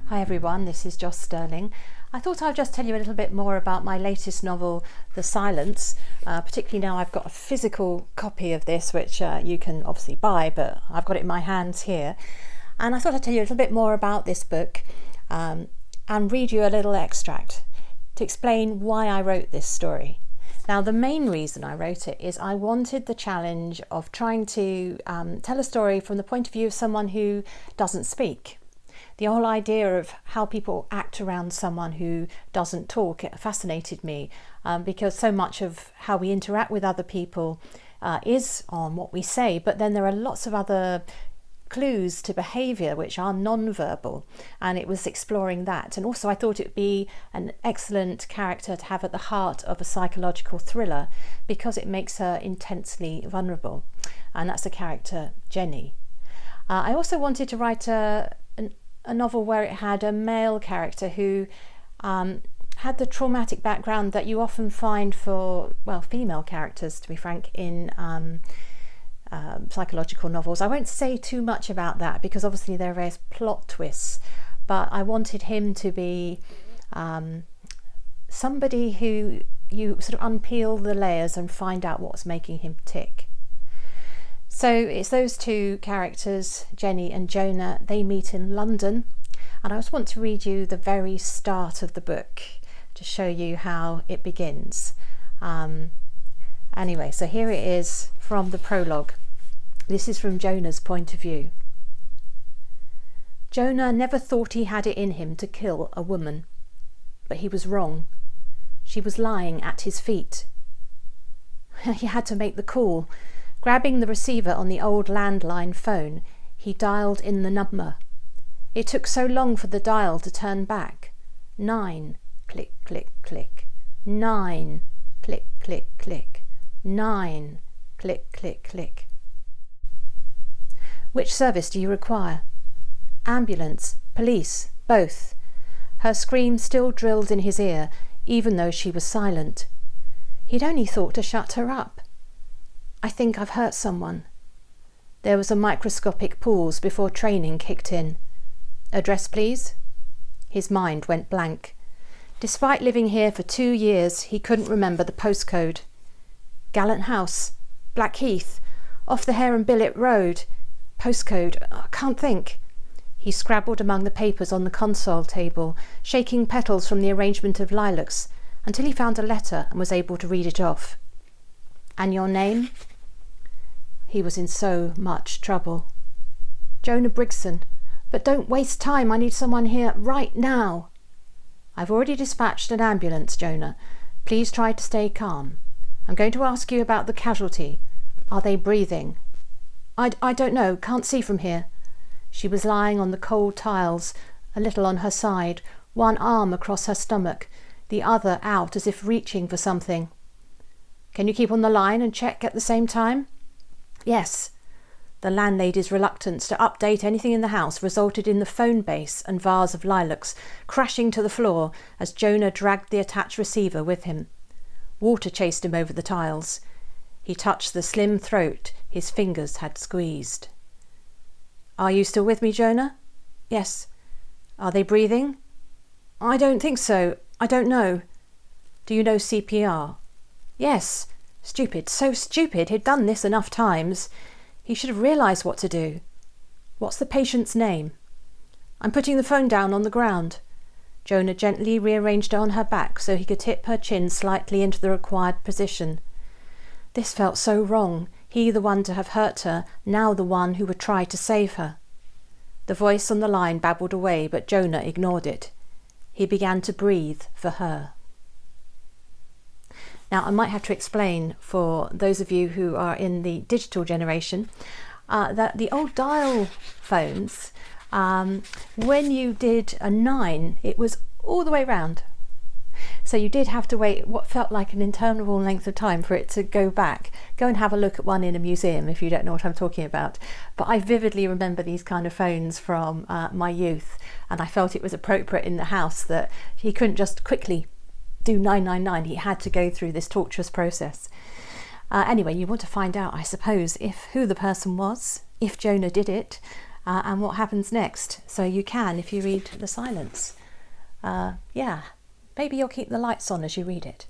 Hi everyone, this is Joss Stirling. I thought I'd just tell you a little bit more about my latest novel, The Silence, particularly now I've got a physical copy of this, which you can obviously buy, but I've got it in my hands here. And I thought I'd tell you a little bit more about this book and read you a little extract to explain why I wrote this story. Now, the main reason I wrote it is I wanted the challenge of trying to tell a story from the point of view of someone who doesn't speak. The whole idea of how people act around someone who doesn't talk, it fascinated me because so much of how we interact with other people is on what we say, but then there are lots of other clues to behaviour which are non-verbal, and it was exploring that. And also I thought it would be an excellent character to have at the heart of a psychological thriller because it makes her intensely vulnerable, and that's the character Jenny. I also wanted to write a novel where it had a male character who had the traumatic background that you often find for, well, female characters, to be frank, in psychological novels. I won't say too much about that because obviously there are various plot twists, but I wanted him to be somebody who you sort of unpeel the layers and find out what's making him tick. So it's those two characters, Jenny and Jonah. They meet in London, and I just want to read you the very start of the book to show you how it begins. Anyway, so here it is from the prologue. This is from Jonah's point of view. Jonah never thought he had it in him to kill a woman, but he was wrong. She was lying at his feet. He had to make the call. Grabbing the receiver on the old landline phone, he dialed in the number. It took so long for the dial to turn back. 9, click, click, click. 9, click, click, click. 9, click, click, click. Which service do you require? Ambulance, police, both. Her scream still drilled in his ear, even though she was silent. He'd only thought to shut her up. I think I've hurt someone. There was a microscopic pause before training kicked in. Address, please? His mind went blank. Despite living here for 2 years, he couldn't remember the postcode. Gallant House, Blackheath, off the Hare and Billet Road. Postcode, I can't think. He scrabbled among the papers on the console table, shaking petals from the arrangement of lilacs, until he found a letter and was able to read it off. And your name? He was in so much trouble. Jonah Brigson. But don't waste time. I need someone here right now. I've already dispatched an ambulance, Jonah. Please try to stay calm. I'm going to ask you about the casualty. Are they breathing? I don't know. Can't see from here. She was lying on the cold tiles, a little on her side, one arm across her stomach, the other out as if reaching for something. Can you keep on the line and check at the same time? Yes. The landlady's reluctance to update anything in the house resulted in the phone base and vase of lilacs crashing to the floor as Jonah dragged the attached receiver with him. Water chased him over the tiles. He touched the slim throat his fingers had squeezed. Are you still with me, Jonah? Yes. Are they breathing? I don't think so. I don't know. Do you know CPR? Yes. Stupid, so stupid. He'd done this enough times. He should have realised what to do. What's the patient's name? I'm putting the phone down on the ground. Jonah gently rearranged her on her back so he could tip her chin slightly into the required position. This felt so wrong. He the one to have hurt her, now the one who would try to save her. The voice on the line babbled away, but Jonah ignored it. He began to breathe for her. Now, I might have to explain for those of you who are in the digital generation that the old dial phones, when you did a 9, it was all the way round. So you did have to wait what felt like an interminable length of time for it to go back. Go and have a look at one in a museum if you don't know what I'm talking about. But I vividly remember these kind of phones from my youth, and I felt it was appropriate in the house that he couldn't just quickly do 999. He had to go through this torturous process. Anyway, you want to find out, I suppose, who the person was, if Jonah did it, and what happens next. So you can, if you read the silence. Yeah, maybe you'll keep the lights on as you read it.